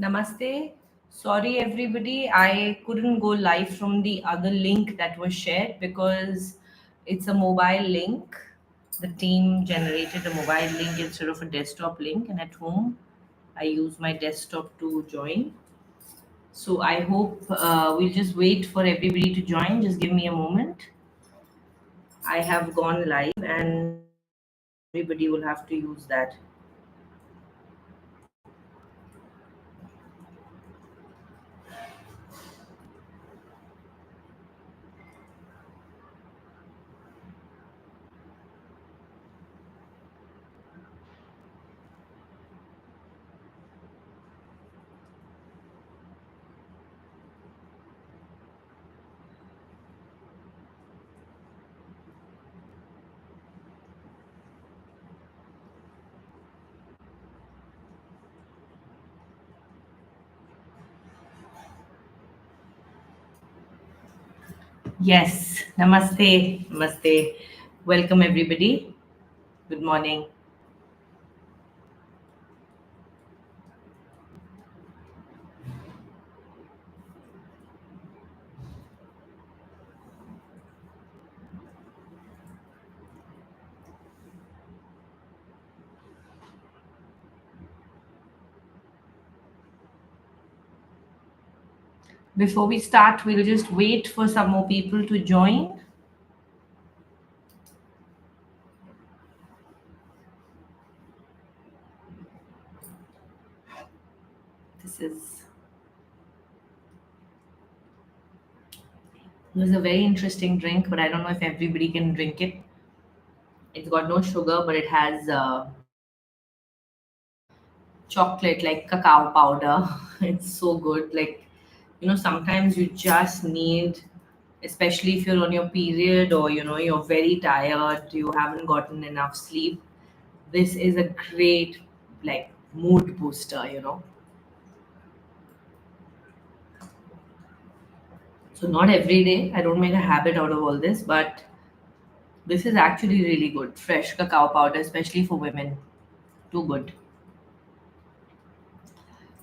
Namaste. Sorry, everybody. I couldn't go live from the other link that was shared because it's a mobile link. The team generated a mobile link instead of a desktop link, and at home, I use my desktop to join. So I hope we'll just wait for everybody to join. Just give me a moment. I have gone live, and everybody will have to use that. Yes. Namaste. Namaste. Welcome, everybody. Good morning. Before we start, we'll just wait for some more people to join. This is a very interesting drink, but I don't know if everybody can drink it. It's got no sugar, but it has chocolate like cacao powder. It's so good. Sometimes you just need, especially if you're on your period or you're very tired, you haven't gotten enough sleep. This is a great mood booster. So not every day. I don't make a habit out of all this, but this is actually really good. Fresh cacao powder, especially for women. Too good.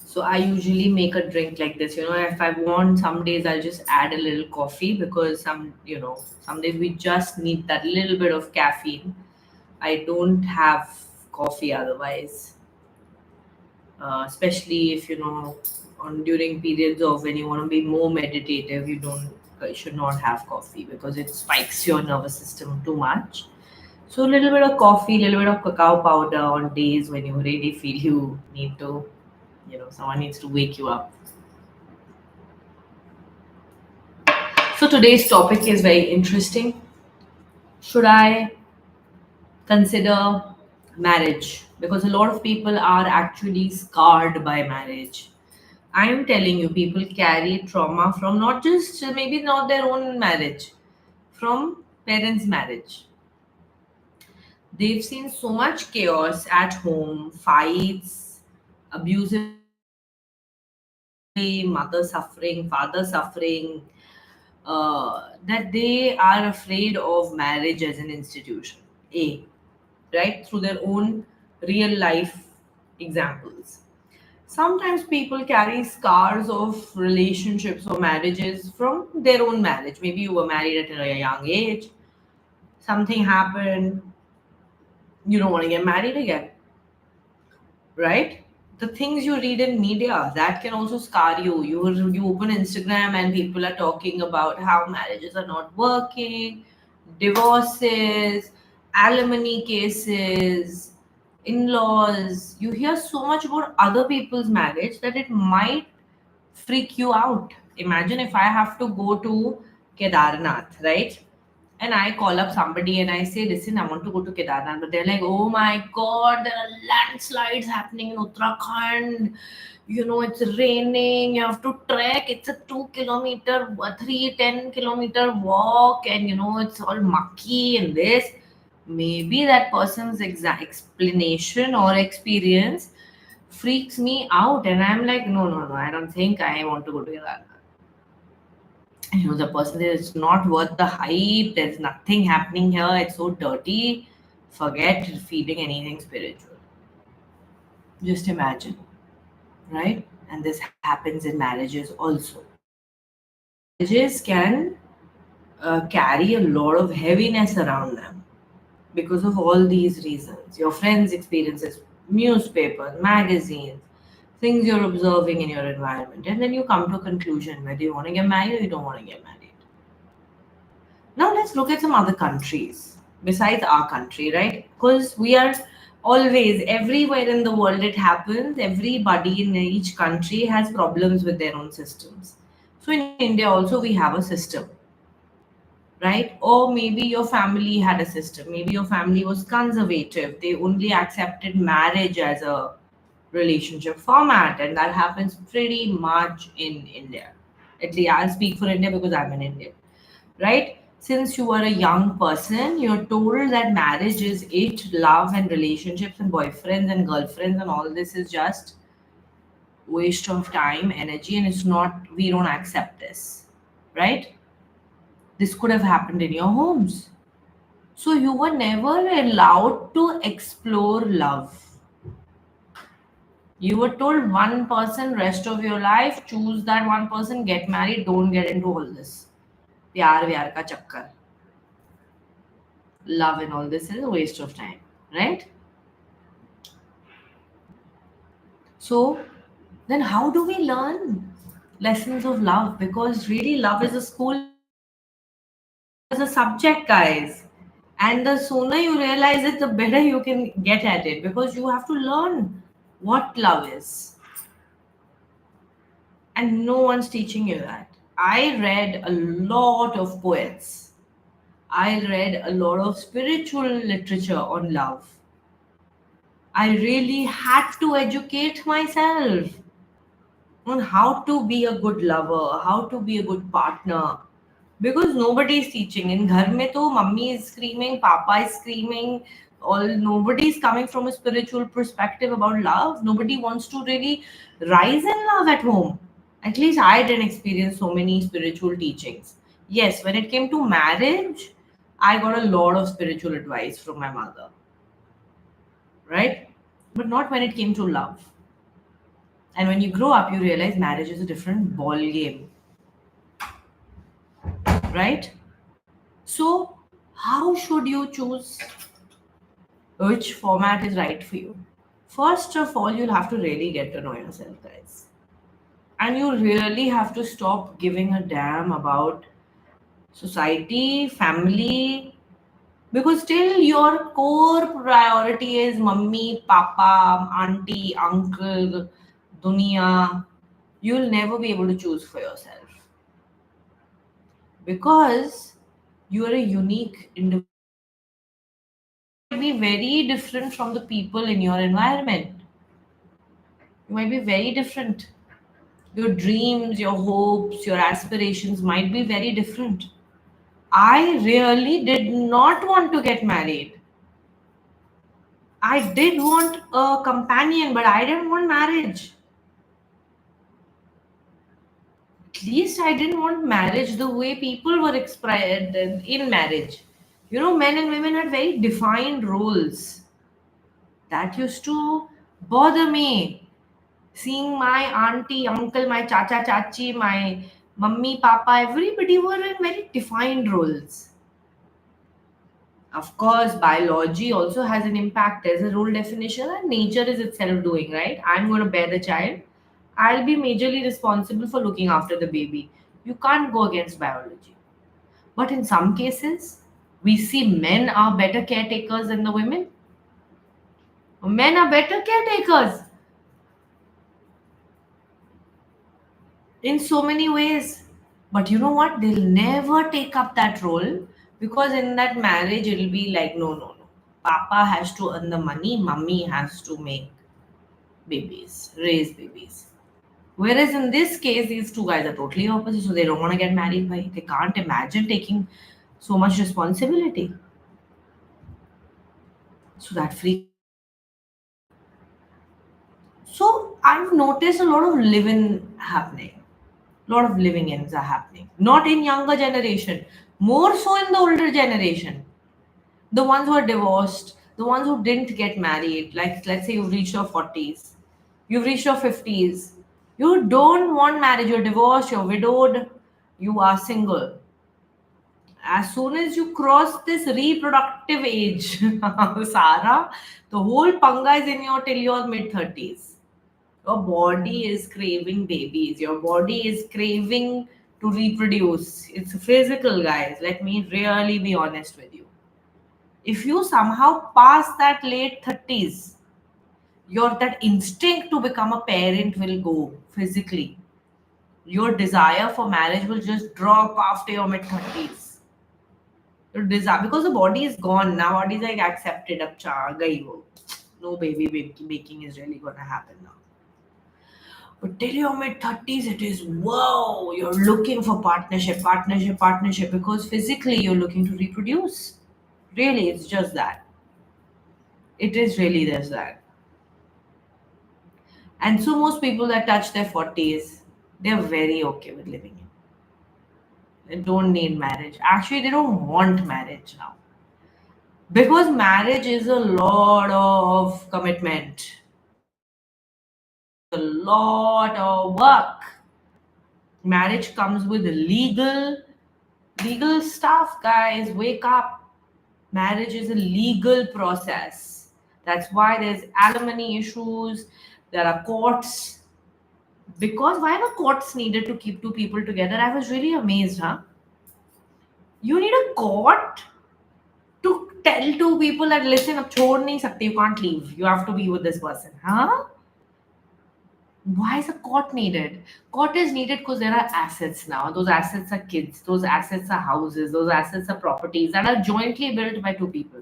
So I usually make a drink like this. If I want, some days I'll just add a little coffee because some days we just need that little bit of caffeine. I don't have coffee otherwise, especially if on during periods of when you want to be more meditative, you should not have coffee because it spikes your nervous system too much. So a little bit of coffee, a little bit of cacao powder on days when you really feel you need to, someone needs to wake you up. So today's topic is very interesting. Should I consider marriage? Because a lot of people are actually scarred by marriage. I'm telling you, people carry trauma from not just maybe not their own marriage, from parents' marriage. They've seen so much chaos at home, fights, abusive, mother suffering, father suffering, that they are afraid of marriage as an institution. Right? Through their own real life examples. Sometimes people carry scars of relationships or marriages from their own marriage. Maybe you were married at a young age, something happened, you don't want to get married again, right? The things you read in media that can also scar you. You open Instagram and people are talking about how marriages are not working, divorces, alimony cases, in-laws. You hear so much about other people's marriage that it might freak you out. Imagine if I have to go to Kedarnath, right? And I call up somebody and I say, listen, I want to go to Kedarnath. But they're like, oh my God, there are landslides happening in Uttarakhand. It's raining. You have to trek. It's a 2 kilometer, 10 kilometer walk. And, it's all mucky and this. Maybe that person's explanation or experience freaks me out. And I'm like, no, no, no, I don't think I want to go to Kedarnath. The person is not worth the hype. There's nothing happening here. It's so dirty. Forget feeling anything spiritual. Just imagine, right? and this happens in marriages also. Marriages can carry a lot of heaviness around them because of all these reasons. Your friends' experiences, newspapers, magazines, things you're observing in your environment, and then you come to a conclusion whether you want to get married or you don't want to get married. Now let's look at some other countries besides our country, right? Because we are always everywhere in the world it happens. Everybody in each country has problems with their own systems. So in India also we have a system, right? Or maybe your family had a system. Maybe your family was conservative. They only accepted marriage as a relationship format, and that happens pretty much in India. At least I'll speak for India because I'm an Indian, right? Since you are a young person, you're told that marriage is it, love and relationships and boyfriends and girlfriends and all this is just waste of time, energy, and it's not, we don't accept this, right? This could have happened in your homes. So you were never allowed to explore love. You were told one person rest of your life, choose that one person, get married, don't get into all this. प्यार व्यार का चक्कर, love and all this is a waste of time, right? So then how do we learn lessons of love? Because really love is a school subject. Love is a subject, guys. And the sooner you realize it, the better you can get at it because you have to learn what love is. And no one's teaching you that. I read a lot of poets. I read a lot of spiritual literature on love. I really had to educate myself on how to be a good lover, how to be a good partner. Because nobody is teaching. In ghar mein to mummy is screaming, papa is screaming, all nobody is coming from a spiritual perspective about love. Nobody wants to really rise in love at home. At least I didn't experience so many spiritual teachings. Yes, when it came to marriage, I got a lot of spiritual advice from my mother, right? But not when it came to love. And when you grow up, you realize marriage is a different ball game, right? So, how should you choose which format is right for you? First of all, you'll have to really get to know yourself, guys. And you really have to stop giving a damn about society, family, because still your core priority is mummy, papa, auntie, uncle, dunya. You'll never be able to choose for yourself because you are a unique individual. You might be very different from the people in your environment. You might be very different. Your dreams, your hopes, your aspirations might be very different. I really did not want to get married. I did want a companion, but I didn't want marriage. At least I didn't want marriage the way people were expressed in marriage. You know, men and women had very defined roles. That used to bother me. Seeing my auntie, uncle, my chacha, chachi, my mummy, papa, everybody were in very defined roles. Of course, biology also has an impact. There's a role definition, and nature is itself doing, right? I'm going to bear the child. I'll be majorly responsible for looking after the baby. You can't go against biology. But in some cases, we see men are better caretakers than the women. Men are better caretakers in so many ways. But you know what? They'll never take up that role because in that marriage, it'll be like, no, no, no. Papa has to earn the money, mummy has to make babies, raise babies. Whereas in this case, these two guys are totally opposite, so they don't want to get married. By they can't imagine taking so much responsibility. So that freaks them out. So I've noticed a lot of living happening. A lot of living ins are happening. Not in younger generation, more so in the older generation. The ones who are divorced, the ones who didn't get married, like let's say you've reached your 40s, you've reached your 50s, You don't want marriage, you're divorced, you're widowed, you are single. As soon as you cross this reproductive age, Sarah, the whole panga is in your till your mid 30s. Your body is craving babies, your body is craving to reproduce. It's physical, guys. Let me really be honest with you. If you somehow pass that late 30s, your that instinct to become a parent will go physically. Your desire for marriage will just drop after your mid 30s. Your desire, because the body is gone now, body is like accepted up cha gayi wo. No baby making is really gonna happen now. But till your mid 30s, it is wow, you're looking for partnership, because physically you're looking to reproduce. Really, it's just that. It is really just that. And so most people that touch their 40s, they're very okay with living in. They don't need marriage. Actually, they don't want marriage now. Because marriage is a lot of commitment. Marriage is a lot of work. Marriage comes with legal stuff, guys. Wake up. Marriage is a legal process. That's why there's alimony issues. There are courts. Because why were courts needed to keep two people together? I was really amazed, huh? You need a court to tell two people that listen, ab chhod nahi sakte, you can't leave. You have to be with this person. Huh? Why is a court needed? Court is needed because there are assets now. Those assets are kids. Those assets are houses. Those assets are properties that are jointly built by two people.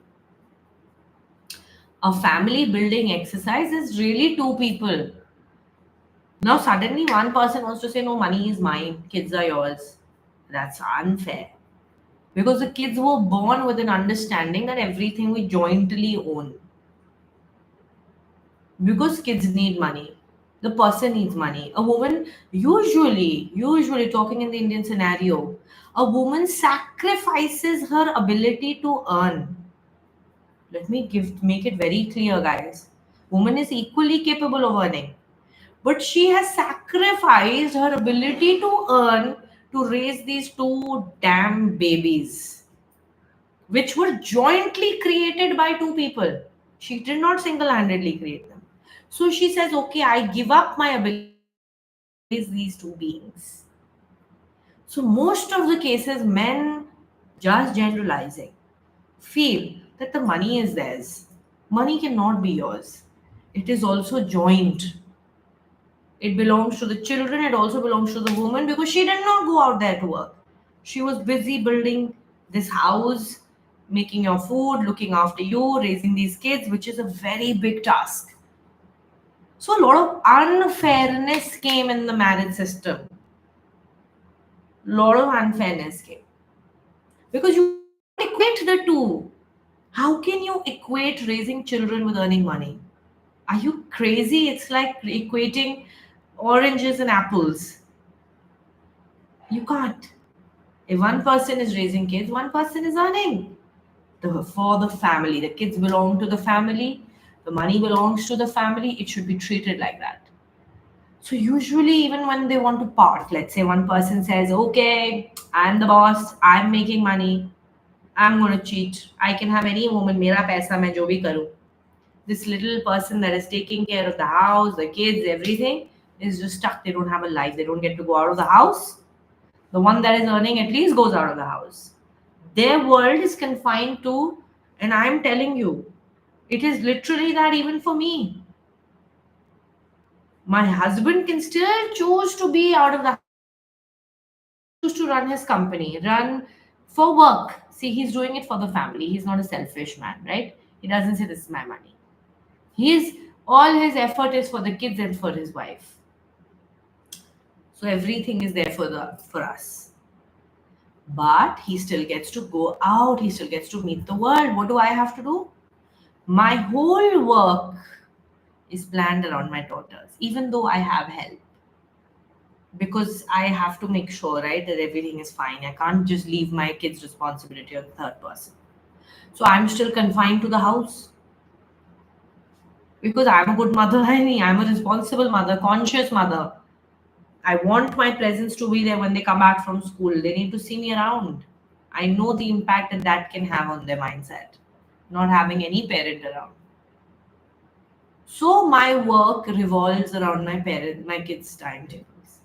A family building exercise is really two people. Now suddenly one person wants to say, no, money is mine, kids are yours. That's unfair. Because the kids were born with an understanding that everything we jointly own. Because kids need money, the person needs money. A woman, usually talking in the Indian scenario, a woman sacrifices her ability to earn. Let me make it very clear, guys. Woman is equally capable of earning, but she has sacrificed her ability to earn to raise these two damn babies, which were jointly created by two people. She did not single handedly create them. So she says, okay, I give up my ability to raise these two beings. So, most of the cases, men, just generalizing, feel that the money is theirs. Money cannot be yours, it is also joint. It belongs to the children, it also belongs to the woman because she did not go out there to work. She was busy building this house, making your food, looking after you, raising these kids, which is a very big task. So, a lot of unfairness came in the marriage system. Lot of unfairness came because you cannot equate the two. How can you equate raising children with earning money? Are you crazy? It's like equating oranges and apples. You can't. If one person is raising kids, one person is earning. For the family, the kids belong to the family, the money belongs to the family. It should be treated like that. So usually, even when they want to part, let's say one person says, "Okay, I'm the boss. I'm making money. I'm going to cheat. I can have any woman. Mera paisa, main jo bhi karu." This little person that is taking care of the house, the kids, everything is just stuck. They don't have a life. They don't get to go out of the house. The one that is earning at least goes out of the house. Their world is confined to, and I'm telling you, it is literally that even for me. My husband can still choose to be out of the choose to run his company, run for work. See, he's doing it for the family. He's not a selfish man, right? He doesn't say this is my money. He's all his effort is for the kids and for his wife. So everything is there for us. But he still gets to go out, he still gets to meet the world. What do I have to do? My whole work is planned around my daughters, even though I have help. Because I have to make sure, right, that everything is fine. I can't just leave my kids' responsibility on the third person. So I'm still confined to the house because I'm a good mother. I'm a responsible mother, conscious mother. I want my presence to be there when they come back from school. They need to see me around. I know the impact that that can have on their mindset, not having any parent around. So my work revolves around my kids' timetables.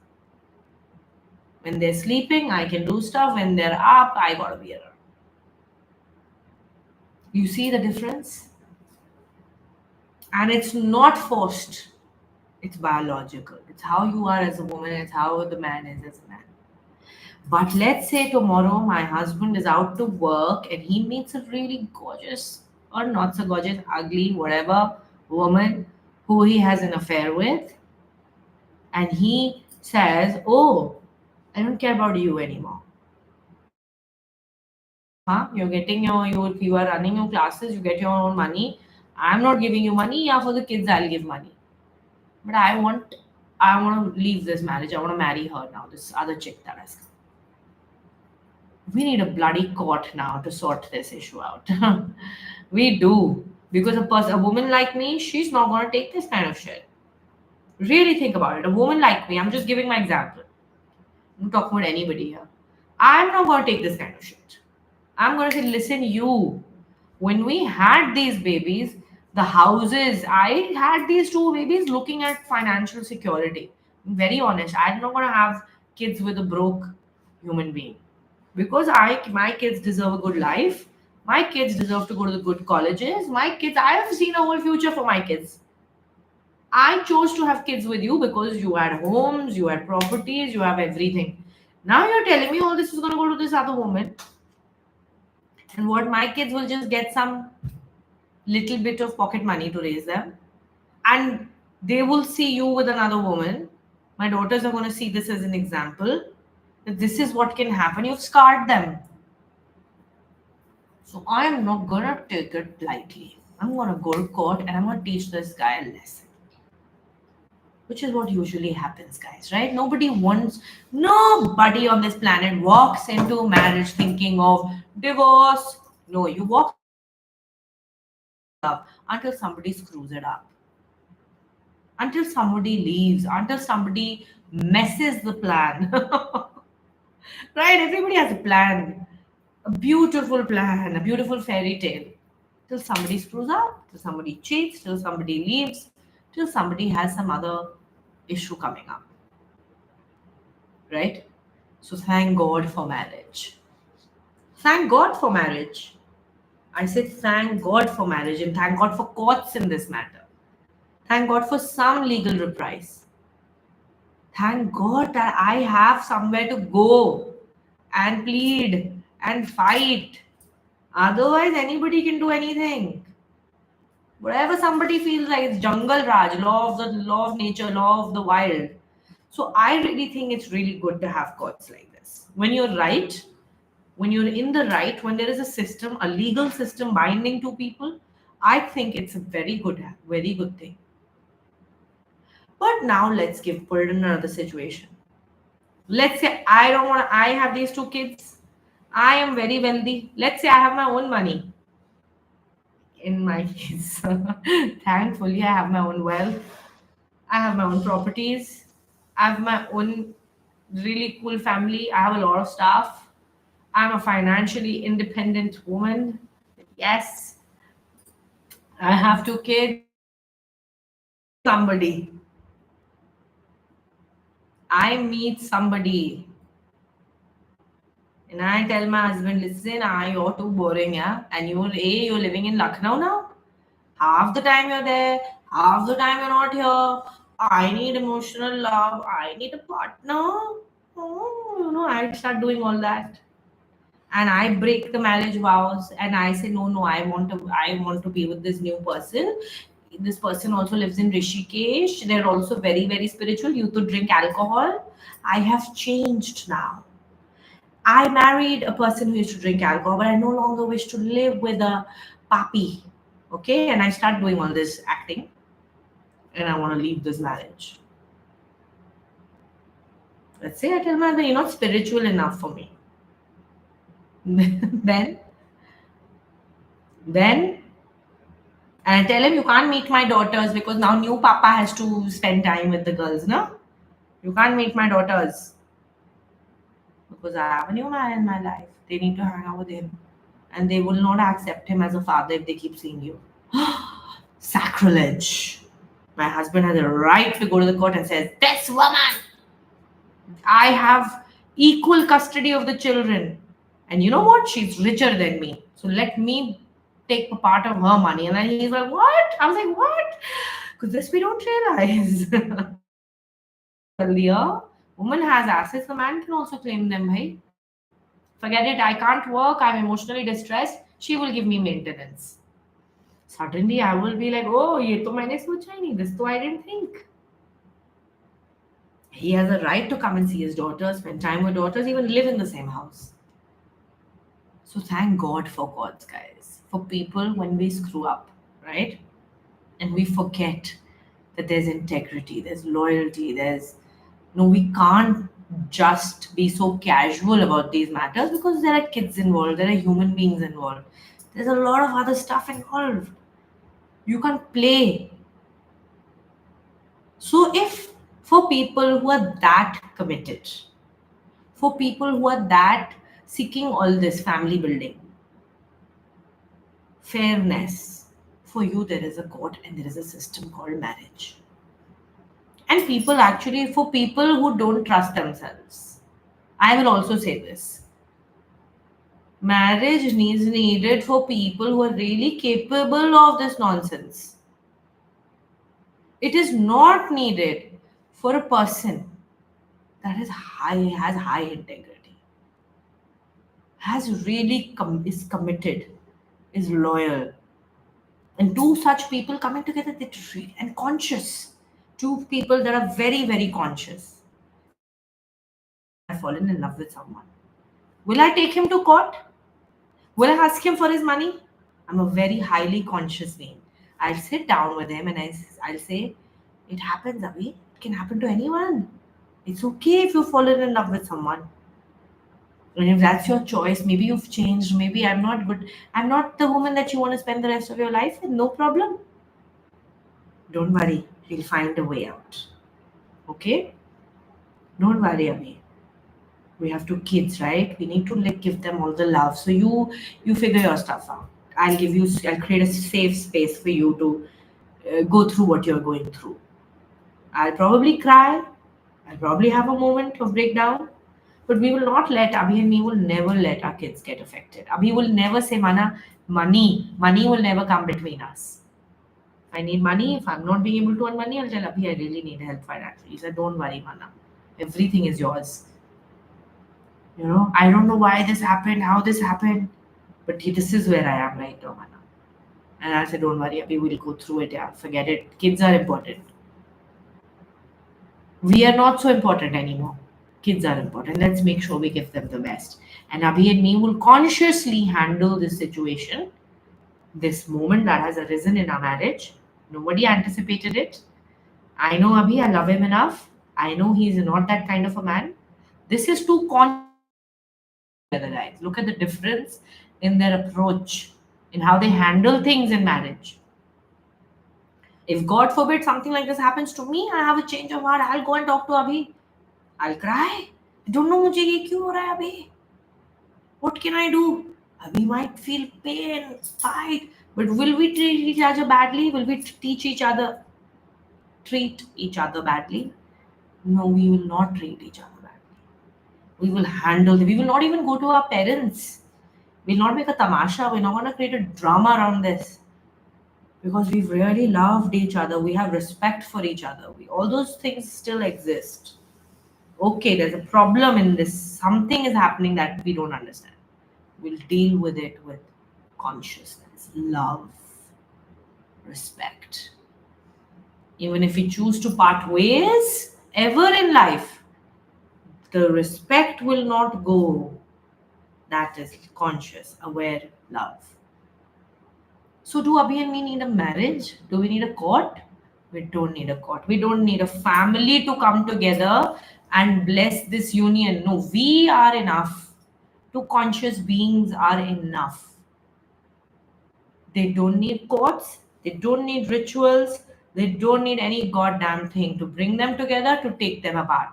When they're sleeping, I can do stuff. When they're up, I gotta be around. You see the difference? And it's not forced. It's biological. It's how you are as a woman. It's how the man is as a man. But let's say tomorrow my husband is out to work and he meets a really gorgeous or not so gorgeous, ugly, whatever woman who he has an affair with, and he says, "Oh, I don't care about you anymore. Huh? You're getting you are running your classes, you get your own money. I'm not giving you money. Yeah, for the kids I'll give money. But I want to leave this marriage. I want to marry her now. This other chick that has come. We need a bloody court now to sort this issue out. We do. Because a woman like me, she's not going to take this kind of shit. Really think about it. A woman like me, I'm just giving my example. I'm not talking about anybody here. I'm not going to take this kind of shit. I'm going to say, listen, you, when we had these babies, the houses, I had these two babies looking at financial security. I'm very honest. I'm not going to have kids with a broke human being. Because my kids deserve a good life. My kids deserve to go to the good colleges. I have seen a whole future for my kids. I chose to have kids with you because you had homes, you had properties, you have everything. Now you're telling me all this is going to go to this other woman, and what my kids will just get some little bit of pocket money to raise them, and they will see you with another woman. My daughters are going to see this as an example that this is what can happen. You've scarred them. So I am not gonna take it lightly. I'm gonna go to court and I'm gonna teach this guy a lesson. Which is what usually happens, guys, right? Nobody on this planet walks into marriage thinking of divorce. No, you walk up until somebody screws it up. Until somebody leaves, until somebody messes the plan. Right? Everybody has a plan. A beautiful plan, a beautiful fairy tale. Till somebody screws up, till somebody cheats, till somebody leaves, till somebody has some other issue coming up. Right? So thank God for marriage. Thank God for marriage. I said thank God for marriage and thank God for courts in this matter. Thank God for some legal reprise. Thank God that I have somewhere to go and plead and fight. Otherwise, anybody can do anything. Whatever somebody feels like, it's jungle raj, law of nature, law of the wild. So I really think it's really good to have courts like this. When you're right, when you're in the right, when there is a system, a legal system binding two people, I think it's a very good thing. But now let's put it in another situation. Let's say I have these two kids. I am very wealthy. Let's say I have my own money. In my case, thankfully, I have my own wealth. I have my own properties. I have my own really cool family. I have a lot of staff. I'm a financially independent woman. Yes, I have two kids. Somebody. I meet somebody. And I tell my husband, listen, you're too boring, yeah? And you're living in Lucknow now? Half the time you're there, half the time you're not here. I need emotional love. I need a partner. Oh, I start doing all that. And I break the marriage vows and I say, no, I want to be with this new person. This person also lives in Rishikesh. They're also very, very spiritual. You to drink alcohol. I have changed now. I married a person who used to drink alcohol, but I no longer wish to live with a papi. Okay, and I start doing all this acting, and I want to leave this marriage. Let's say I tell my husband, you're not spiritual enough for me. then, then, and I tell him you can't meet my daughters because now new papa has to spend time with the girls, no? You can't meet my daughters because I have a new man in my life. They need to hang out with him. And they will not accept him as a father if they keep seeing you. Sacrilege. My husband has a right to go to the court and says, "This woman, I have equal custody of the children. And you know what? She's richer than me. So let me take a part of her money." And then he's like, "What?" I was like, "What?" Because this we don't realize. Earlier, woman has assets, the man can also claim them, bhai. Forget it, I can't work, I'm emotionally distressed. She will give me maintenance. Suddenly, I will be like, "Oh, ये तो मैंने सोचा ही नहीं. This तो I didn't think." He has a right to come and see his daughters, spend time with daughters, even live in the same house. So thank God for gods, guys. For people when we screw up, right? And we forget that there's integrity, there's loyalty, there's no, we can't just be so casual about these matters because there are kids involved, there are human beings involved. There's a lot of other stuff involved. You can't play. So if for people who are that committed, for people who are that seeking all this family building, fairness, for you there is a court and there is a system called marriage. And people actually, for people who don't trust themselves, I will also say this, marriage is needed for people who are really capable of this nonsense. It is not needed for a person that is high, has high integrity, has really is committed, is loyal. And two such people coming together, they treat and conscious. Two people that are very, very conscious. I've fallen in love with someone. Will I take him to court? Will I ask him for his money? I'm a very highly conscious being. I'll sit down with him and I'll say, "It happens, Abhi. It can happen to anyone. It's okay if you've fallen in love with someone. And if that's your choice, maybe you've changed, maybe I'm not good. I'm not the woman that you want to spend the rest of your life with. No problem. Don't worry. We'll find a way out. Okay? Don't worry, Abhi. We have two kids, right? We need to like give them all the love. So you figure your stuff out. I'll create a safe space for you to go through what you're going through. I'll probably cry. I'll probably have a moment of breakdown. But we will not let, Abhi and me will never let our kids get affected. Abhi will never say, "Mana, money will never come between us. If I need money, if I'm not being able to earn money, I'll tell Abhi, I really need help financially." He said, "Don't worry, Mana. Everything is yours. I don't know why this happened, how this happened, but this is where I am right now, Mana." And I said, "Don't worry, Abhi, we'll go through it. Yeah, forget it. Kids are important. We are not so important anymore. Kids are important. Let's make sure we give them the best." And Abhi and me will consciously handle this situation, this moment that has arisen in our marriage. Nobody anticipated it. I know Abhi, I love him enough. I know he's not that kind of a man. This is too together, guys. Look at the difference in their approach, in how they handle things in marriage. If God forbid something like this happens to me, I have a change of heart, I'll go and talk to Abhi. I'll cry. I don't know मुझे ये क्यों हो रहा है अभी. What can I do? We might feel pain, fight, but will we treat each other badly? Will we treat each other badly? No, we will not treat each other badly. We will handle it. We will not even go to our parents. We'll not make a tamasha. We're not going to create a drama around this because we've really loved each other. We have respect for each other. All those things still exist. Okay, there's a problem in this. Something is happening that we don't understand. We'll deal with it with consciousness, love, respect. Even if we choose to part ways ever in life, the respect will not go. That is conscious, aware love. So, do Abhi and me need a marriage? Do we need a court? We don't need a court. We don't need a family to come together and bless this union. No, we are enough. Two conscious beings are enough. They don't need courts, they don't need rituals, They don't need any goddamn thing to bring them together to take them apart.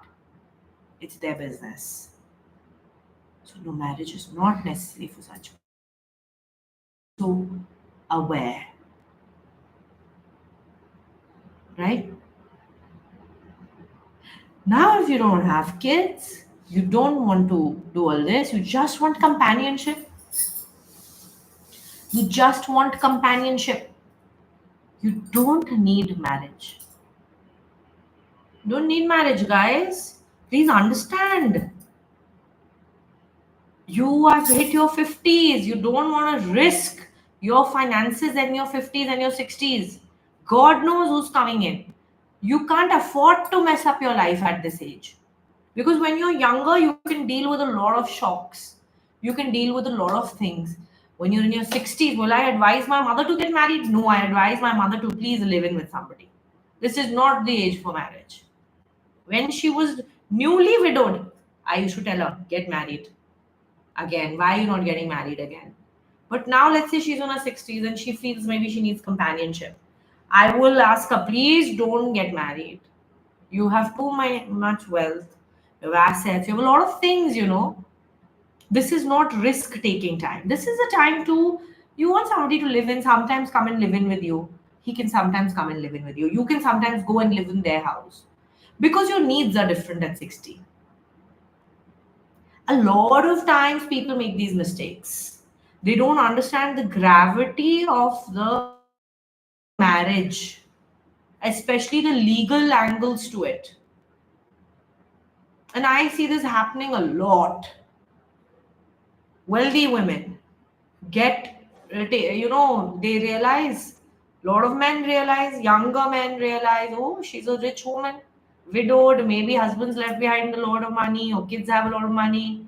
It's their business. So no, marriage is not necessary for such people. So aware, right? Now, if you don't have kids, you don't want to do all this, you just want companionship. You just want companionship. You don't need marriage. Don't need marriage, guys. Please understand. You have hit your 50s. You don't want to risk your finances in your 50s and your 60s. God knows who's coming in. You can't afford to mess up your life at this age. Because when you're younger, you can deal with a lot of shocks. You can deal with a lot of things. When you're in your 60s, will I advise my mother to get married? No, I advise my mother to please live in with somebody. This is not the age for marriage. When she was newly widowed, I used to tell her, get married. Again, why are you not getting married again? But now, let's say she's in her 60s and she feels maybe she needs companionship. I will ask her, please don't get married. You have too much wealth, you have assets, you have a lot of things, This is not risk taking time. This is a time to, you want somebody to live in, sometimes come and live in with you. He can sometimes come and live in with you. You can sometimes go and live in their house because your needs are different at 60. A lot of times people make these mistakes. They don't understand the gravity of the marriage, especially the legal angles to it. And I see this happening a lot. Wealthy women get, they realize, a lot of men realize, younger men realize, oh, she's a rich woman, widowed, maybe husband's left behind a lot of money, or kids have a lot of money,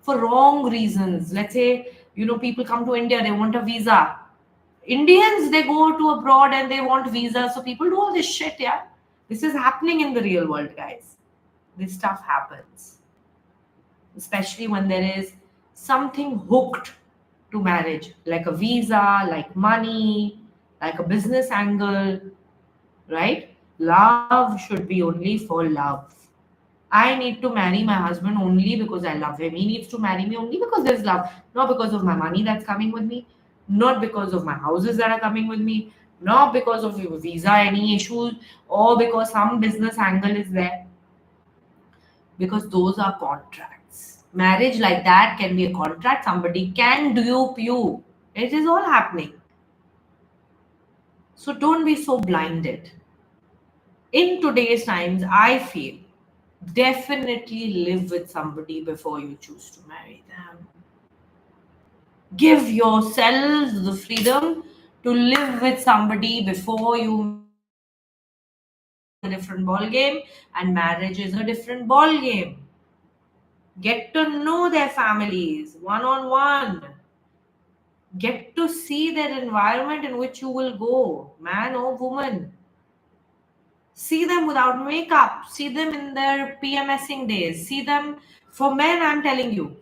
for wrong reasons. Let's say, people come to India, they want a visa. Indians, they go to abroad and they want visa. So people do all this shit, yeah. This is happening in the real world, guys. This stuff happens. Especially when there is something hooked to marriage, like a visa, like money, like a business angle, right? Love should be only for love. I need to marry my husband only because I love him. He needs to marry me only because there's love, not because of my money that's coming with me, not because of my houses that are coming with me, not because of visa, any issues, or because some business angle is there. Because those are contracts. Marriage like that can be a contract. Somebody can dupe you. It is all happening. So don't be so blinded. In today's times, I feel definitely live with somebody before you choose to marry them. Give yourselves the freedom to live with somebody before you marry them. Love is a different ball game, and marriage is a different ball game. Get to know their families one on one. Get to see their environment in which you will go, man or woman. See them without makeup. See them in their PMSing days. See them, for men, I'm telling you.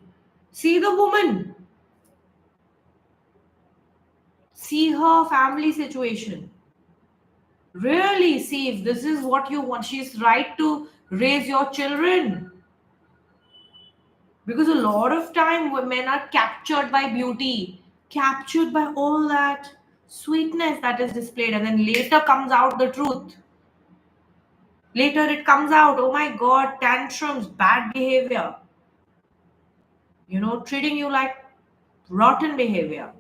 See the woman. See her family situation. Really see if this is what you want. She's right to raise your children. Because a lot of time women are captured by beauty, captured by all that sweetness that is displayed, and then later comes out the truth. Later it comes out, oh my god, tantrums, bad behavior, treating you like rotten behavior.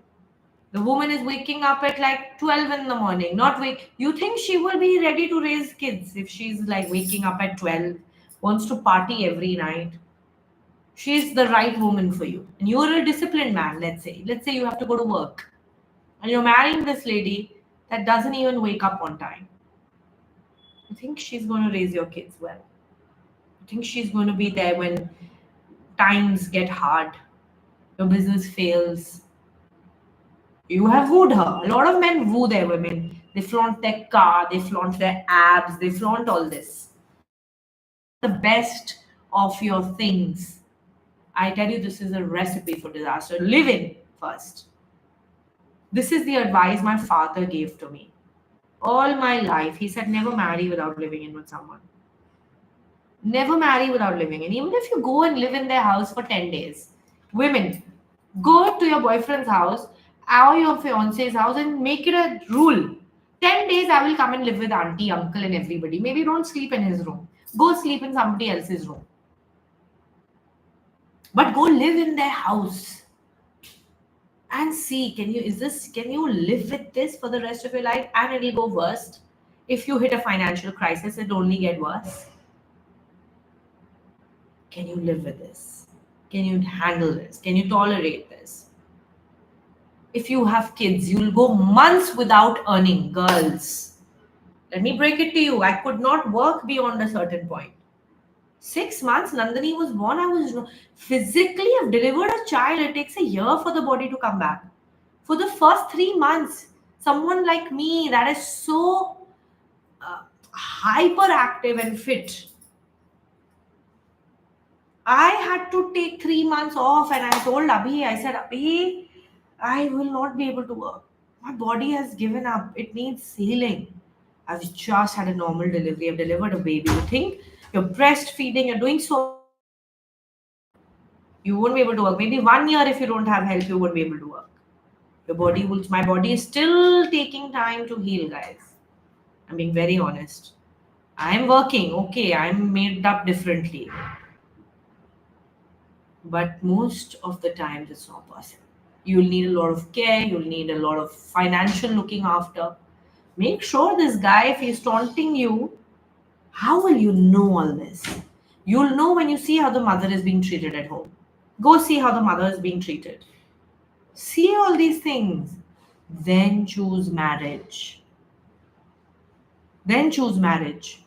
The woman is waking up at like 12 in the morning, not wake. You think she will be ready to raise kids if she's like waking up at 12, wants to party every night? She's the right woman for you. And you're a disciplined man, let's say. Let's say you have to go to work. And you're marrying this lady that doesn't even wake up on time. You think she's going to raise your kids well? You think she's going to be there when times get hard, your business fails? You have wooed her. A lot of men woo their women. They flaunt their car, they flaunt their abs, they flaunt all this. The best of your things. I tell you, this is a recipe for disaster. Live in first. This is the advice my father gave to me. All my life, he said, never marry without living in with someone. Never marry without living in. Even if you go and live in their house for 10 days, women, go to your boyfriend's house or your fiance's house and make it a rule. 10 days I will come and live with auntie, uncle, and everybody. Maybe don't sleep in his room. Go sleep in somebody else's room. But go live in their house and see, can you live with this for the rest of your life? And it'll go worst. If you hit a financial crisis, it'll only get worse. Can you live with this? Can you handle this? Can you tolerate this? If you have kids, you'll go months without earning, girls. Let me break it to you. I could not work beyond a certain point. 6 months, Nandini was born. I was physically, I've delivered a child. It takes a year for the body to come back. For the first 3 months, someone like me that is so hyperactive and fit, I had to take 3 months off, and I told Abhi, I said, Abhi, I will not be able to work. My body has given up. It needs healing. I've just had a normal delivery. I've delivered a baby. You think you're breastfeeding, you're doing so much. You won't be able to work. Maybe 1 year if you don't have help, you won't be able to work. My body is still taking time to heal, guys. I'm being very honest. I'm working, okay, I'm made up differently. But most of the times it's not possible. You'll need a lot of care, you'll need a lot of financial looking after. Make sure this guy, if he's taunting you, how will you know all this? You'll know when you see how the mother is being treated at home. Go see how the mother is being treated. See all these things. Then choose marriage. Then choose marriage.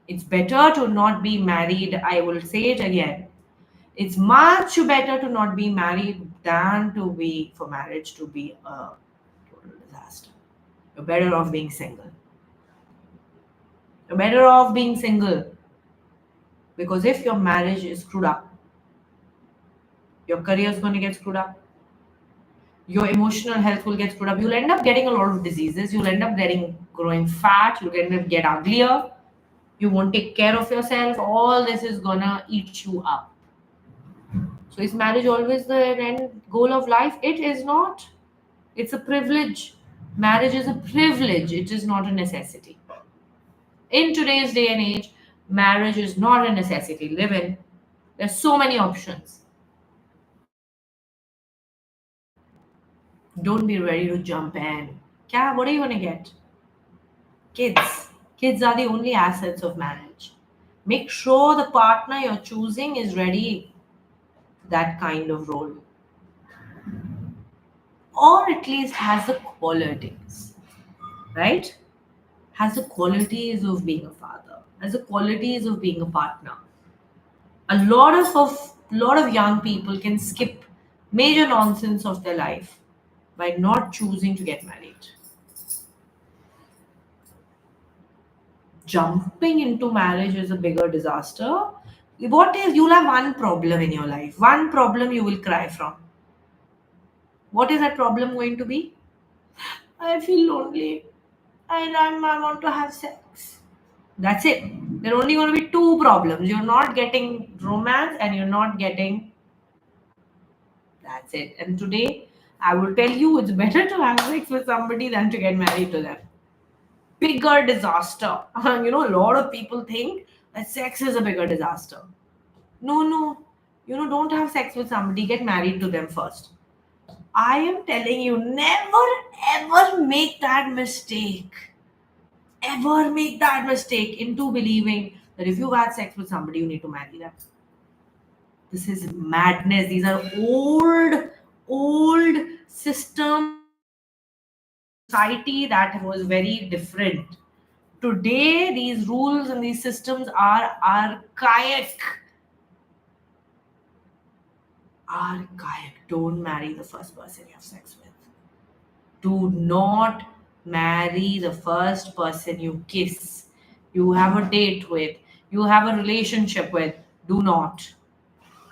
It's better to not be married. I will say it again. It's much better to not be married than to be for marriage to be a total disaster. You're better off being single. You're better off being single because if your marriage is screwed up, your career is going to get screwed up. Your emotional health will get screwed up. You'll end up getting a lot of diseases. You'll end up growing fat. You'll end up get uglier. You won't take care of yourself. All this is gonna eat you up. So is marriage always the end goal of life? It is not. It's a privilege. Marriage is a privilege. It is not a necessity. In today's day and age, marriage is not a necessity. Live in. There's so many options. Don't be ready to jump in. Kya, what are you gonna get? Kids. Kids are the only assets of marriage. Make sure the partner you're choosing is ready for that kind of role. Or at least has the qualities, right? Has the qualities of being a father, has the qualities of being a partner. A lot of young people can skip major nonsense of their life by not choosing to get married. Jumping into marriage is a bigger disaster. What is you'll have one problem in your life, one problem you will cry from. What is that problem going to be? I feel lonely. I want to have sex. That's it. There are only going to be two problems. You're not getting romance and you're not getting. That's it. And today, I will tell you it's better to have sex with somebody than to get married to them. Bigger disaster. A lot of people think that sex is a bigger disaster. No, no. Don't have sex with somebody, get married to them first. I am telling you, never ever make that mistake. Ever make that mistake into believing that if you've had sex with somebody, you need to marry them. This is madness. These are old systems, society that was very different. Today, these rules and these systems are archaic. Archaic. Don't marry the first person you have sex with. Do not marry the first person you kiss, you have a date with, you have a relationship with. Do not.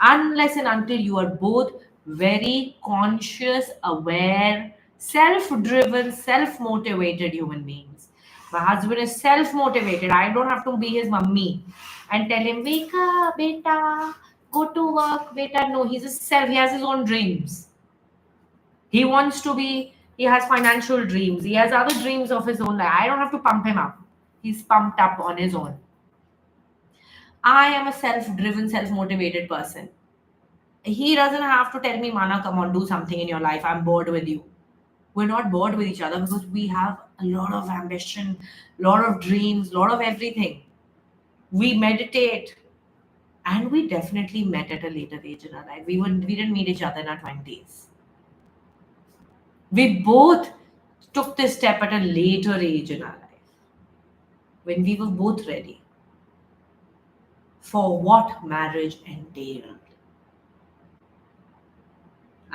Unless and until you are both very conscious, aware, self driven, self motivated human beings. My husband is self motivated. I don't have to be his mummy and tell him, wake up, beta, go to work, beta. No, he's a self, he has his own dreams. He wants to be, he has financial dreams, he has other dreams of his own life. I don't have to pump him up. He's pumped up on his own. I am a self driven, self motivated person. He doesn't have to tell me, Mana, come on, do something in your life. I'm bored with you. We're not bored with each other because we have a lot of ambition, a lot of dreams, a lot of everything. We meditate, and we definitely met at a later age in our life. We didn't meet each other in our 20s. We both took this step at a later age in our life when we were both ready for what marriage entailed.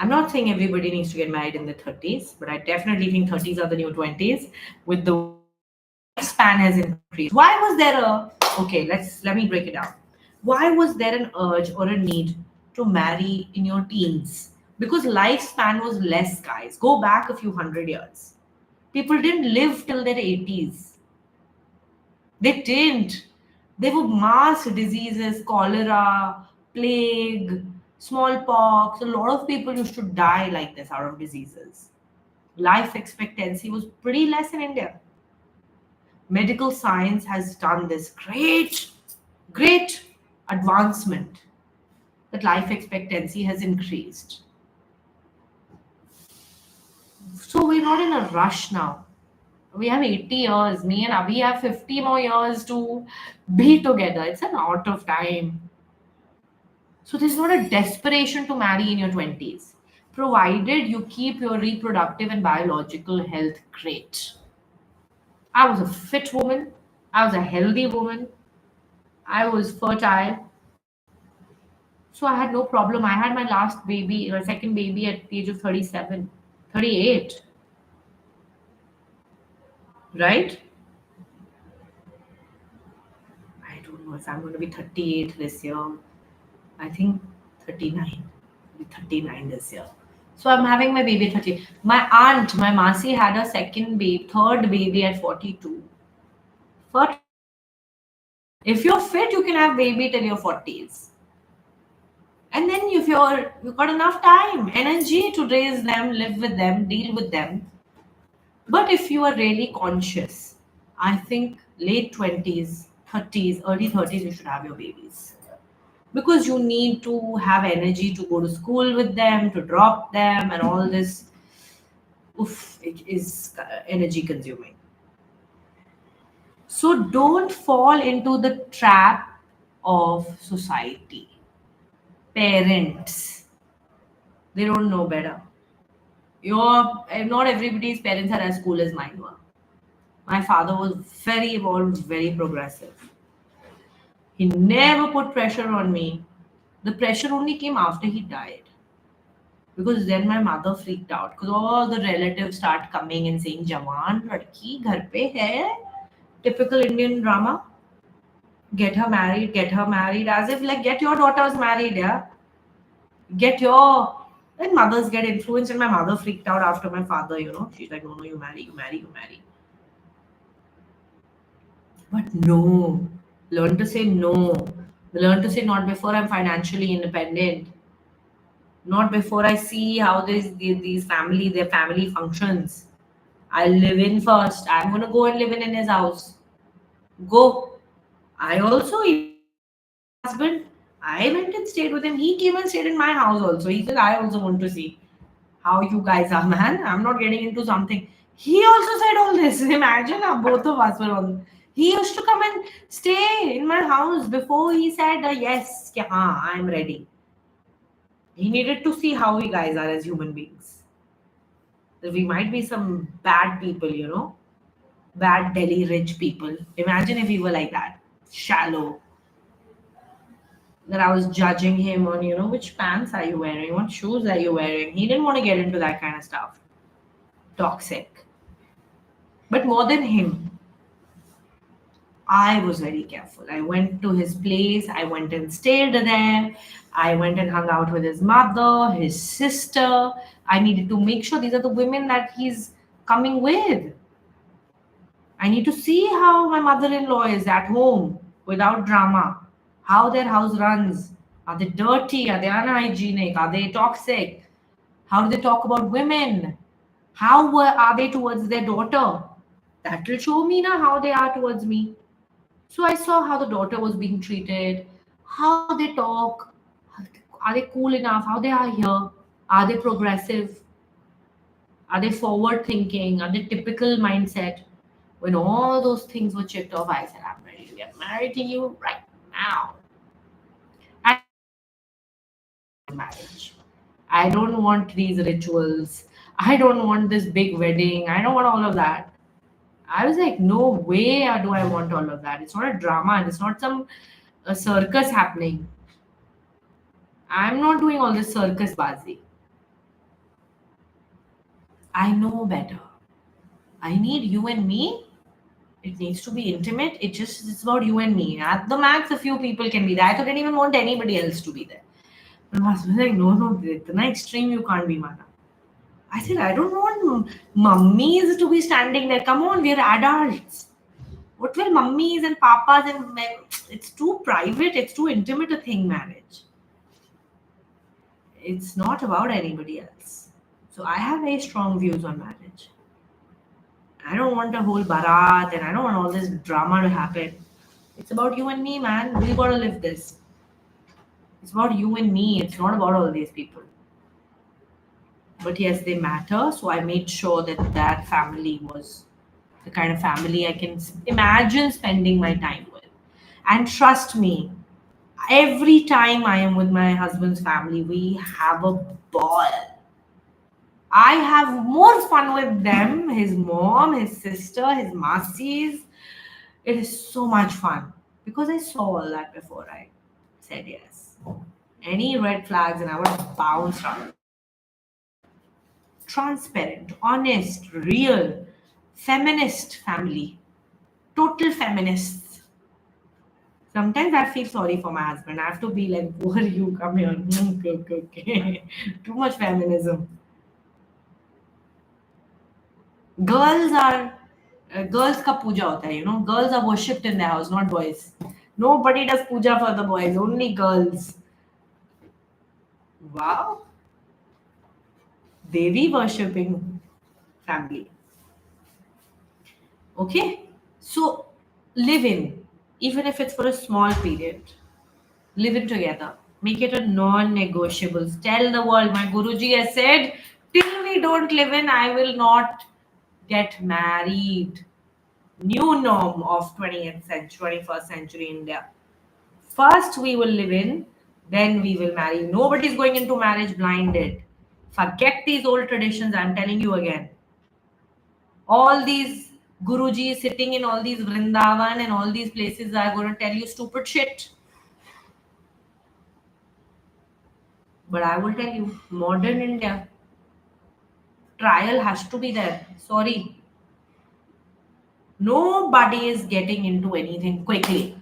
I'm not saying everybody needs to get married in the 30s, but I definitely think 30s are the new 20s with the lifespan has increased. Why was there a okay, let me break it down. Why was there an urge or a need to marry in your teens? Because lifespan was less, guys. Go back a few hundred years. People didn't live till their 80s. They didn't. There were mass diseases, cholera, plague, smallpox. A lot of people used to die like this out of diseases. Life expectancy was pretty less in India. Medical science has done this great advancement that life expectancy has increased. So we're not in a rush now. We have 80 years. Me and Avi have 50 more years to be together. It's an out of time. So there's not a desperation to marry in your 20s, provided you keep your reproductive and biological health great. I was a fit woman. I was a healthy woman. I was fertile. So I had no problem. I had my last baby, my second baby at the age of 37, 38, right? I don't know if I'm going to be 38 this year. I think 39. I'll be 39 this year. So I'm having my baby at 30. My aunt, my Masi had a second baby, third baby at 42. But if you're fit, you can have baby till your 40s. And then if you've got enough time, energy to raise them, live with them, deal with them. But if you are really conscious, I think late 20s, 30s, early 30s, you should have your babies. Because you need to have energy to go to school with them, to drop them, and all this. Oof, it is energy consuming. So don't fall into the trap of society. Parents, they don't know better. Not everybody's parents are as cool as mine were. My father was very evolved, very progressive. He never put pressure on me. The pressure only came after he died. Because then my mother freaked out. Because all the relatives start coming and saying, Jawan, ladki, ghar pe hai. Typical Indian drama. Get her married, get her married. As if, like, get your daughters married, yeah. Get your. Then mothers get influenced, and my mother freaked out after my father, She's like, no, no, you marry, you marry, you marry. But no. Learn to say no. Learn to say not before I'm financially independent. Not before I see how their family functions. I'll live in first. I'm gonna go and live in his house. Go. I also husband. I went and stayed with him. He came and stayed in my house also. He said, I also want to see how you guys are, man. I'm not getting into something. He also said all this. Imagine both of us were on. He used to come and stay in my house before he said, yes, I'm ready. He needed to see how we guys are as human beings. That we might be some bad people, bad Delhi rich people. Imagine if we were like that, shallow. That I was judging him on, which pants are you wearing? What shoes are you wearing? He didn't want to get into that kind of stuff. Toxic. But more than him, I was very careful. I went to his place. I went and stayed there. I went and hung out with his mother, his sister. I needed to make sure these are the women that he's coming with. I need to see how my mother in law is at home without drama, how their house runs. Are they dirty? Are they unhygienic? Are they toxic? How do they talk about women? Are they towards their daughter? That will show me now how they are towards me. So I saw how the daughter was being treated, how they talk, are they cool enough, how they are here, are they progressive, are they forward thinking, are they typical mindset. When all those things were checked off, I said, I'm ready to get married to you right now. And marriage. I don't want these rituals. I don't want this big wedding. I don't want all of that. I was like, no way do I want all of that. It's not a drama and it's not some a circus happening. I'm not doing all this circus bazi. I know better. I need you and me. It needs to be intimate. It's about you and me. At the max, a few people can be there. I didn't even want anybody else to be there. My husband was like, no, itna extreme you can't be, mana. I said, I don't want mummies to be standing there. Come on, we're adults. What will mummies and papas and it's too private, it's too intimate a thing, marriage. It's not about anybody else. So I have very strong views on marriage. I don't want a whole barat and I don't want all this drama to happen. It's about you and me, man. We gotta live this. It's about you and me. It's not about all these people. But yes, they matter. So I made sure that that family was the kind of family I can imagine spending my time with. And trust me, every time I am with my husband's family, we have a ball. I have more fun with them, his mom, his sister, his masis. It is so much fun because I saw all that before I said yes. Any red flags and I would bounce around. Transparent, honest, real, feminist family, total feminists. Sometimes I feel sorry for my husband. I have to be like, "Poor you, come here." Okay, okay, okay. Too much feminism. Girls are girls ka puja hota hai, you know. Girls are worshipped in their house, not boys. Nobody does puja for the boys, only girls. Wow, Devi worshipping family. Okay, so live in, even if it's for a small period. Live in together. Make it a non-negotiable. Tell the world, my Guruji has said, till we don't live in, I will not get married. New norm of 20th century, 21st century India. First we will live in, then we will marry. Nobody's going into marriage blinded. Forget these old traditions, I'm telling you again. All these Guruji sitting in all these Vrindavan and all these places are going to tell you stupid shit. But I will tell you, modern India, trial has to be there. Sorry. Nobody is getting into anything quickly.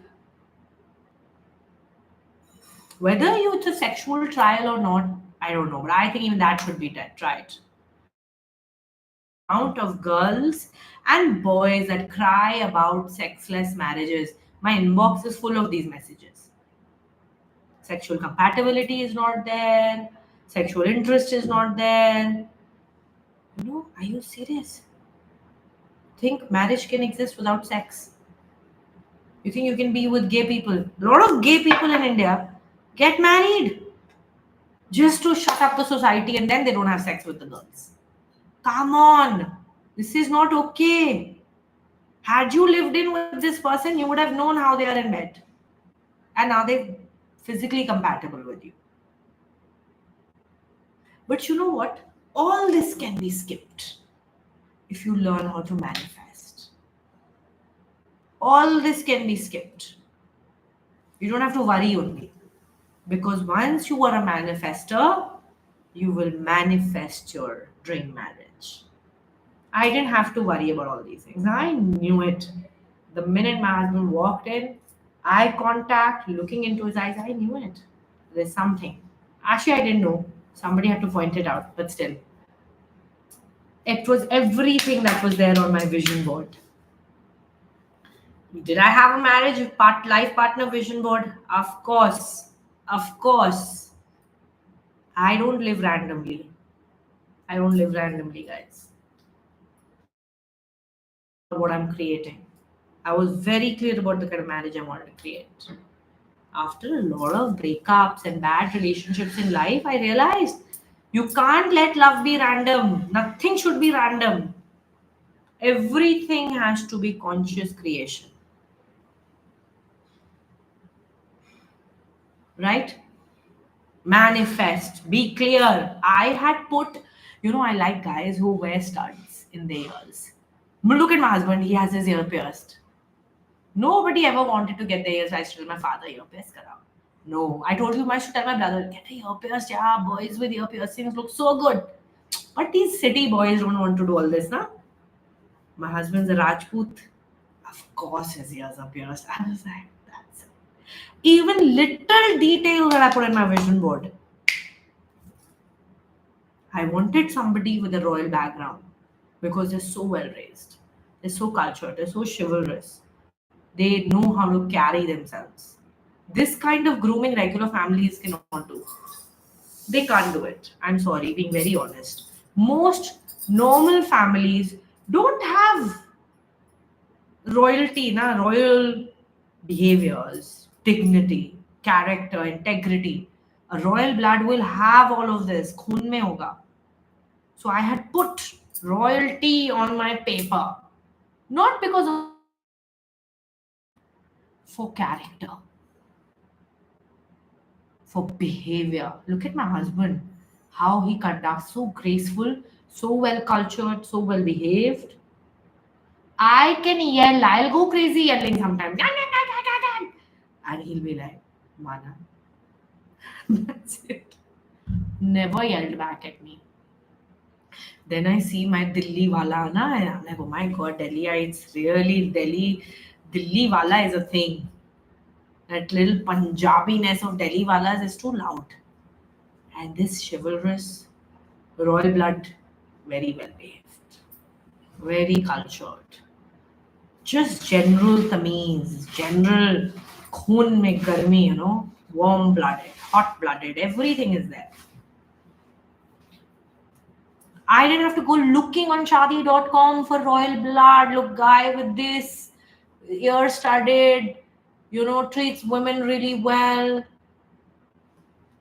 Whether it's a sexual trial or not, I don't know. But I think even that should be tried. Amount of girls and boys that cry about sexless marriages. My inbox is full of these messages. Sexual compatibility is not there. Sexual interest is not there. You know, are you serious? Think marriage can exist without sex? You think you can be with gay people? A lot of gay people in India get married just to shut up the society and then they don't have sex with the girls. Come on. This is not okay. Had you lived in with this person, you would have known how they are in bed. And now they're physically compatible with you. But you know what? All this can be skipped if you learn how to manifest. All this can be skipped. You don't have to worry only. Because once you are a manifester, you will manifest your dream marriage. I didn't have to worry about all these things. I knew it. The minute my husband walked in, eye contact, looking into his eyes, I knew it. There's something. Actually, I didn't know. Somebody had to point it out, but still. It was everything that was there on my vision board. Did I have a marriage life partner vision board? Of course. Of course. I don't live randomly. I don't live randomly, guys. What I'm creating. I was very clear about the kind of marriage I wanted to create. After a lot of breakups and bad relationships in life, I realized you can't let love be random. Nothing should be random. Everything has to be conscious creation, right? Manifest, be clear. I had put, I like guys who wear studs in their ears. But look at my husband, he has his ear pierced. Nobody ever wanted to get their ears. I used to tell my father, ear pierced kara. No, I told you, I should tell my brother, get a ear pierced. Yeah, boys with ear piercings look so good. But these city boys don't want to do all this, na? My husband's a Rajput. Of course, his ears are pierced. I was like, that's it. Even little detail that I put in my vision board. I wanted somebody with a royal background because they're so well raised, they're so cultured, they're so chivalrous, they know how to carry themselves. This kind of grooming regular families cannot do. They can't do it. I'm sorry, being very honest. Most normal families don't have royalty, royal behaviors, dignity, character, integrity. A royal blood will have all of this. खून में होगा. So I had put royalty on my paper, not because of for character, for behavior. Look at my husband, how he conducts, so graceful, so well cultured, so well behaved. I can yell, I'll go crazy yelling sometimes. And he'll be like, Mana. That's it. Never yelled back at me. Then I see my Delhi wala, and I'm like, oh my god, Delhiites, really, Delhi wala is a thing. That little Punjabiness of Delhi walas is too loud. And this chivalrous, royal blood, very well behaved, very cultured. Just general tamiz, general khun mein garmi, warm blooded, hot blooded, everything is there. I didn't have to go looking on shadi.com for royal blood. Look, guy with this, ear studded, treats women really well,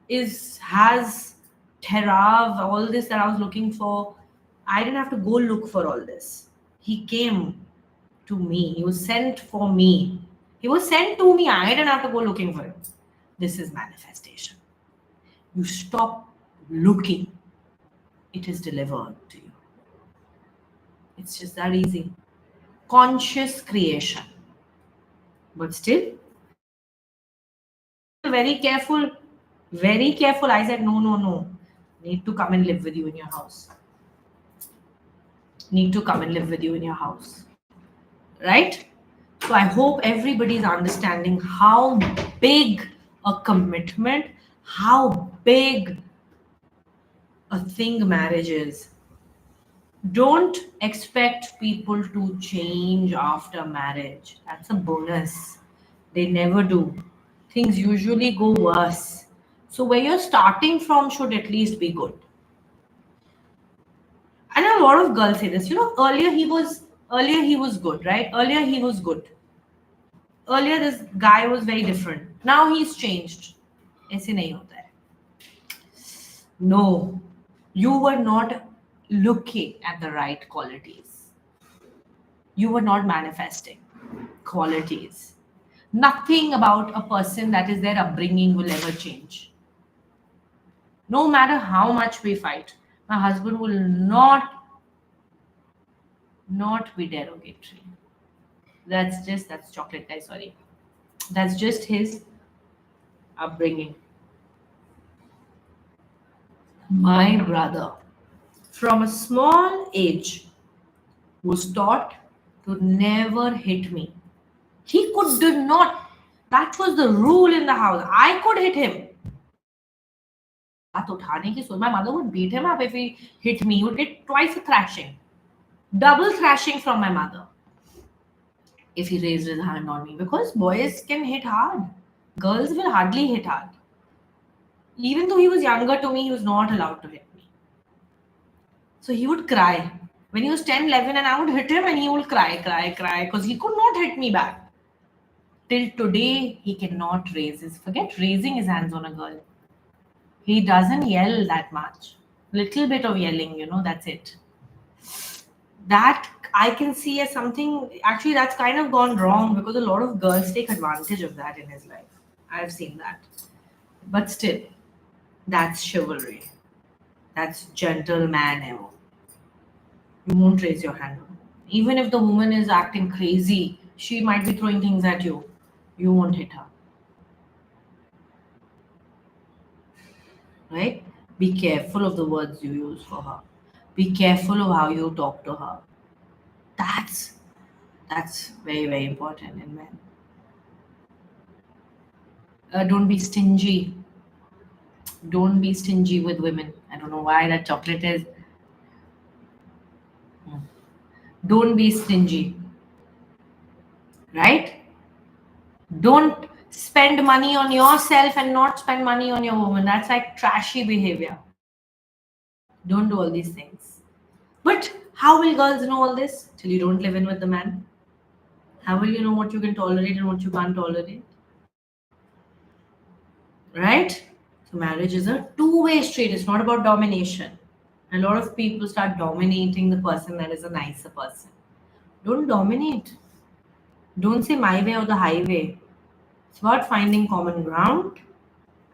has Terav, all this that I was looking for. I didn't have to go look for all this. He came to me. He was sent for me. He was sent to me. I didn't have to go looking for him. This is manifestation. You stop looking, it is delivered to you. It's just that easy. Conscious creation. But still, very careful. Very careful. I said, no, no, no. Need to come and live with you in your house. Need to come and live with you in your house. Right? So I hope everybody is understanding how big a commitment, how big a thing marriage is. Don't expect people to change after marriage. That's a bonus. They never do. Things usually go worse. So where you're starting from should at least be good. I know a lot of girls say this. Earlier he was good, right? Earlier he was good. Earlier this guy was very different. Now he's changed. ऐसे नहीं होता है. No, you were not looking at the right qualities. You were not manifesting qualities. Nothing about a person that is their upbringing will ever change. No matter how much we fight, my husband will not be derogatory. That's chocolate guy, sorry. That's just his upbringing. My brother, from a small age, was taught to never hit me. He did not. That was the rule in the house. I could hit him. My mother would beat him up if he hit me. He would get twice a thrashing. Double thrashing from my mother. if he raised his hand on me, because boys can hit hard. Girls will hardly hit hard. Even though he was younger to me, he was not allowed to hit me. So he would cry. When he was 10, 11, and I would hit him and he would cry, cry, cry, because he could not hit me back. Till today, he cannot forget raising his hands on a girl. He doesn't yell that much. Little bit of yelling, that's it. That I can see as something, actually, that's kind of gone wrong because a lot of girls take advantage of that in his life. I've seen that. But still, that's chivalry. That's gentleman. You won't raise your hand. Even if the woman is acting crazy, she might be throwing things at you. You won't hit her. Right? Be careful of the words you use for her. Be careful of how you talk to her. That's very, very important in men. Don't be stingy. Don't be stingy with women. I don't know why that chocolate is. Don't be stingy. Right? Don't spend money on yourself and not spend money on your woman. That's like trashy behavior. Don't do all these things. But how will girls know all this till you don't live in with the man? How will you know what you can tolerate and what you can't tolerate? Right? So marriage is a two-way street. It's not about domination. A lot of people start dominating the person that is a nicer person. Don't dominate. Don't say my way or the highway. It's about finding common ground,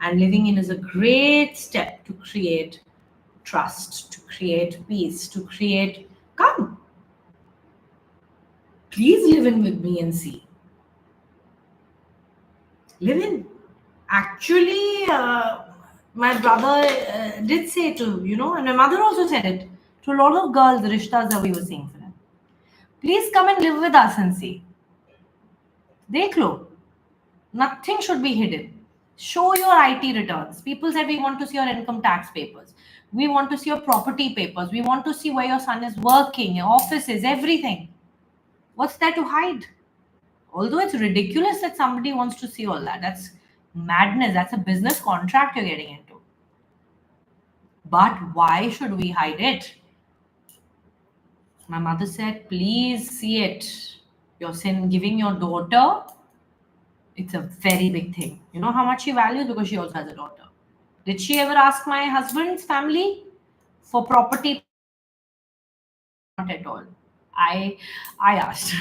and living in is a great step to create trust, to create peace, to create come. Please live in with me and see. Live in. Actually, my brother did say to, and my mother also said it to a lot of girls, the rishtas that we were seeing for them. Please come and live with us and see. Dekh lo. Nothing should be hidden. Show your IT returns. People said we want to see your income tax papers. We want to see your property papers. We want to see where your son is working, your offices, everything. What's there to hide? Although it's ridiculous that somebody wants to see all that. That's madness. That's a business contract you're getting into. But why should we hide it? My mother said, please see it. You're giving your daughter, it's a very big thing. You know how much she values because she also has a daughter. Did she ever ask my husband's family for property? Not at all. I asked.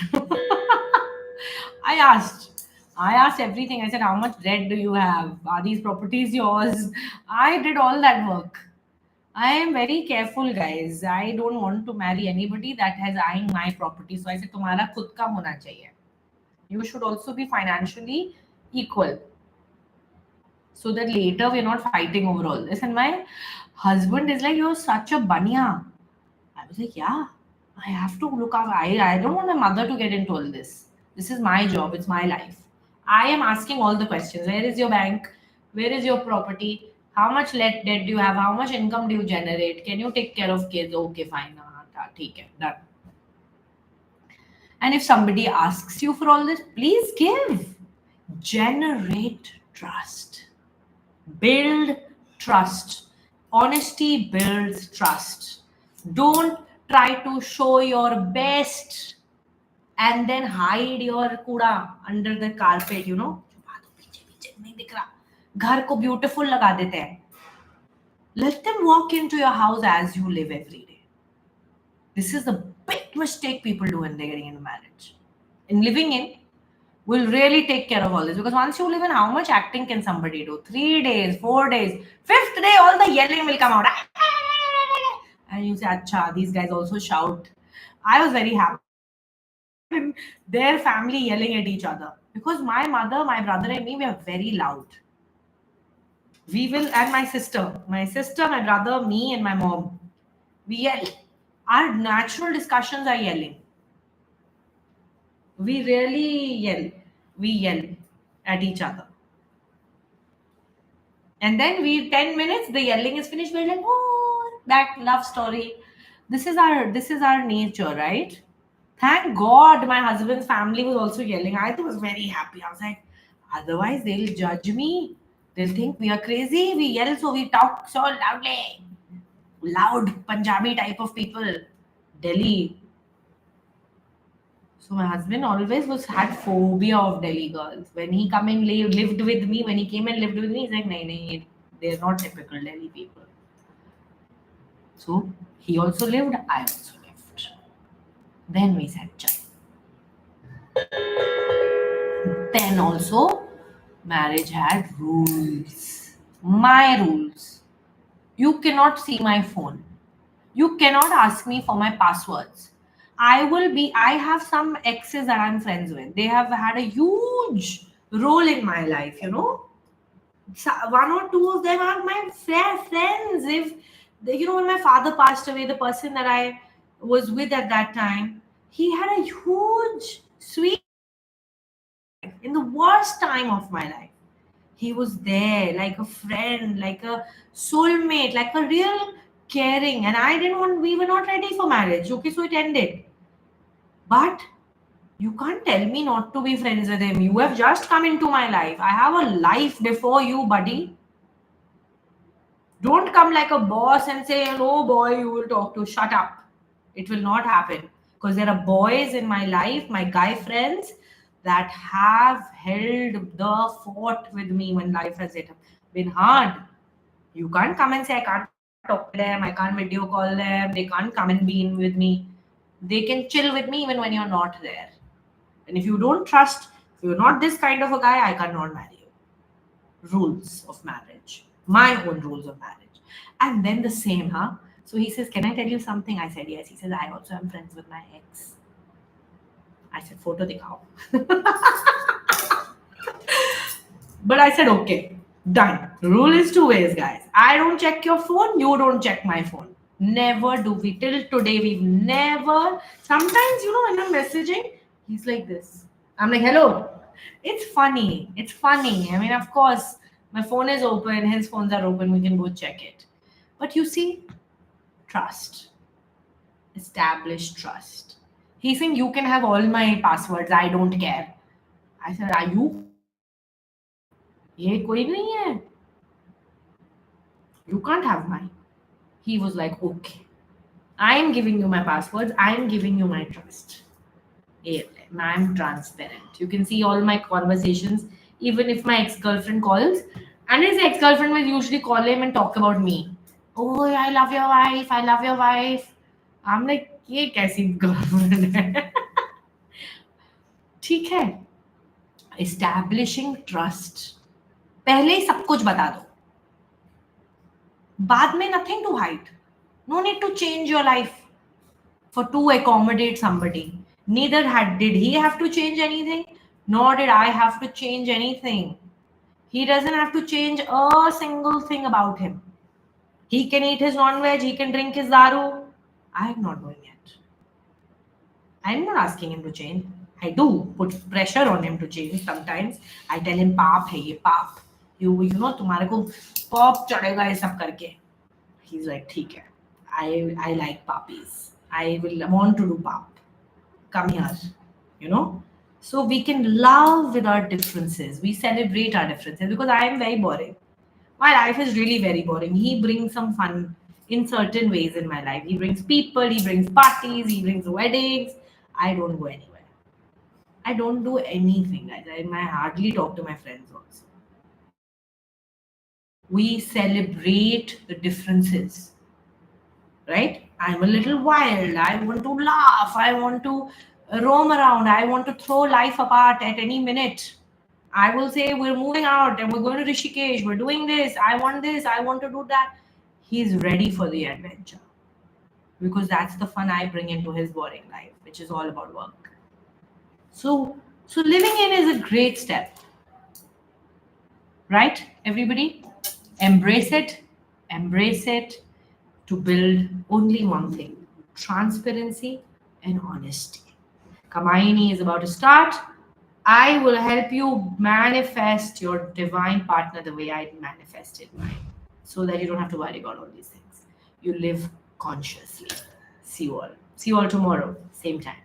I asked. I asked everything. I said, how much debt do you have? Are these properties yours? I did all that work. I am very careful, guys. I don't want to marry anybody that has eyeing my property. So I said, तुम्हारा खुद का होना चाहिए. You should also be financially equal, so that later we're not fighting over all this. And my husband is like, you're such a banya. I was like, yeah, I have to look after. I don't want my mother to get into all this. This is my job. It's my life. I am asking all the questions. Where is your bank? Where is your property? How much debt do you have? How much income do you generate? Can you take care of kids? Okay, fine. ठीक है, done. And if somebody asks you for all this, please give. Generate trust. Build trust. Honesty builds trust. Don't try to show your best and then hide your kuda under the carpet, नहीं दिख रहा. घर को beautiful लगा देते हैं. Let them walk into your house as you live every day. This is the big mistake people do when they're getting into marriage. In living in, will really take care of all this, because once you live in, how much acting can somebody do? 3 days, 4 days, 5th day, all the yelling will come out. And you say, acha, these guys also shout. I was very happy. Their family yelling at each other. Because my mother, my brother, and me, we are very loud. We will, and my sister, my brother, me, and my mom, we yell. Our natural discussions are yelling. We really yell. We yell at each other. And then 10 minutes, the yelling is finished. We're like, oh, that love story. This is our nature, right? Thank God my husband's family was also yelling. I was very happy. I was like, otherwise they'll judge me. They'll think we are crazy. We yell so we talk so loudly. Loud Punjabi type of people. Delhi. So my husband always was had phobia of Delhi girls. When he come and lived with me, when he came and lived with me, he's like, nahi, they're not typical Delhi people. So he also lived, I also lived. Then we said, chal. Then also, marriage had rules. My rules. You cannot see my phone. You cannot ask me for my passwords. I have some exes that I'm friends with. They have had a huge role in my life, you know. One or two of them are my friends. If, when my father passed away, the person that I was with at that time, he had a huge, sweet in the worst time of my life. He was there like a friend, like a soulmate, like a real caring. And I didn't want, we were not ready for marriage. Okay, so it ended. But you can't tell me not to be friends with him. You have just come into my life. I have a life before you, buddy. Don't come like a boss and say, no, boy, you will talk to. Shut up. It will not happen. Because there are boys in my life, my guy friends, that have held the fort with me when life has been hard. You can't come and say, I can't talk to them, I can't video call them, they can't come and be in with me. They can chill with me even when you're not there. And if you don't trust, if you're not this kind of a guy, I cannot marry you. Rules of marriage. My own rules of marriage. And then the same, huh? So he says, can I tell you something? I said, yes. He says, I also am friends with my ex. I said, photo dikhao. But I said, okay, done. Rule is two ways, guys. I don't check your phone, you don't check my phone. Never do we. Till today, we've never. Sometimes, when I'm messaging, he's like this. I'm like, hello. It's funny. It's funny. I mean, of course, my phone is open, his phones are open, we can both check it. But you see, trust. Establish trust. He's saying, you can have all my passwords, I don't care. I said, are you? ये कोई नहीं है. You can't have mine. He was like, okay, I am giving you my passwords, I am giving you my trust. I'm transparent. You can see all my conversations, even if my ex-girlfriend calls, and his ex-girlfriend will usually call him and talk about me. Oh, I love your wife, I love your wife. I'm like, ये कैसी girlfriend है? ठीक है. Establishing trust. पहले ही सब कुछ बता दो. बाद में nothing to hide. No need to change your life for to accommodate somebody. Neither did he have to change anything, nor did I have to change anything. He doesn't have to change a single thing about him. He can eat his non-veg, he can drink his daru. I am not doing it. I am not asking him to change. I do put pressure on him to change sometimes. I tell him, "Paap hai ye paap. You know, तुम्हारे को पाप चढ़ेगा ये सब करके." He's like, "ठीक है. I like papis. I will want to do pap. Come here." You know. So we can love with our differences. We celebrate our differences because I am very boring. My life is really very boring. He brings some fun in certain ways in my life. He brings people, he brings parties, he brings weddings. I don't go anywhere. I don't do anything, guys. I hardly talk to my friends also. We celebrate the differences, right? I'm a little wild. I want to laugh. I want to roam around. I want to throw life apart at any minute. I will say, we're moving out and we're going to Rishikesh. We're doing this. I want this. I want to do that. He's ready for the adventure because that's the fun I bring into his boring life, which is all about work. So living in is a great step, right? Everybody, embrace it. Embrace it to build only one thing: transparency and honesty. Kamaini is about to start. I will help you manifest your divine partner the way I manifested mine, so that you don't have to worry about all these things. You live consciously. See you all. See you all tomorrow, same time.